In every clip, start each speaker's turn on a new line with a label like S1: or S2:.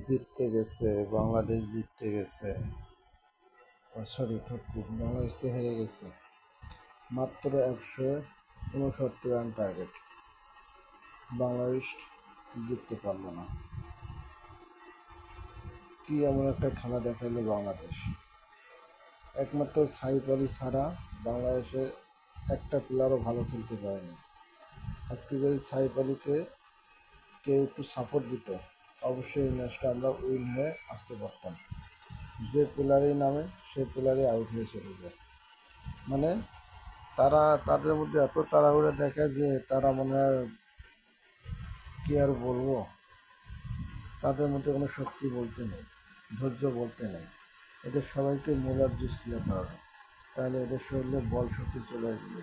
S1: জিততে গেছে, বাংলাদেশ জিততে গেছে। সরি, বাংলাদেশ তো হেরে গেছে। মাত্র 169 রান টার্গেট, বাংলাদেশ জিততে পারলো না। কি এমন একটা খেলা দেখাইলো বাংলাদেশ! একমাত্র সাইফ আলী ছাড়া বাংলাদেশের একটা প্লেয়ারও ভালো খেলতে পারেনি। আজকে যদি সাইফ আলীকে কেউ একটু সাপোর্ট দিত, অবশ্যই এই ম্যাচটা আমরা উইন হয়ে আসতে পারতাম। যে প্লেয়ারই নামে সেই প্লেয়ারই আউট হয়ে চলে যায়। মানে তাদের মধ্যে এত তাড়াহুড়ো দেখায় যে তারা মনে হয়, কী আর বলবো, তাদের মধ্যে কোনো শক্তি বলতে নেই, ধৈর্য বলতে নেই। এদের সবাইকে মোলার জুস খেলাতে হবে, তাহলে এদের শরীরে বল শক্তি চলে আসবে।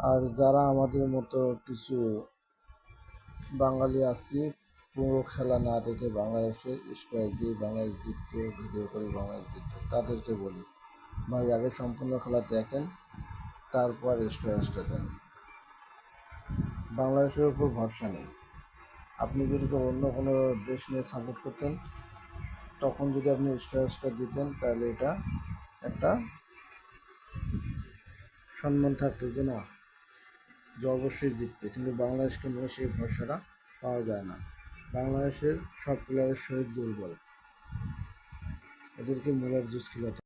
S1: আর যারা আমাদের মতো কিছু বাঙালি আছি, পুরো খেলা না দেখে বাংলাদেশের স্ট্রাইক দিয়ে বাংলাদেশ জিততো, ভিডিও করে বাংলাদেশ জিততো, তাদেরকে বলি, ভাই আগে সম্পূর্ণ খেলা দেখেন, তারপর স্ট্যাটাসটা দেন। বাংলাদেশের উপর ভরসা নেই। আপনি যদি অন্য কোনো দেশ নিয়ে সাপোর্ট করতেন, তখন যদি আপনি স্ট্যাটাসটা দিতেন, তাহলে এটা একটা সম্মান থাকতো যে না, যে অবশ্যই জিতবে। কিন্তু বাংলাদেশকে নিয়ে সেই ভরসাটা পাওয়া যায় না। বাংলাদেশের সব প্লেয়ারের শরীর দুর্বল, এদেরকে মোলার জুস খেলাতে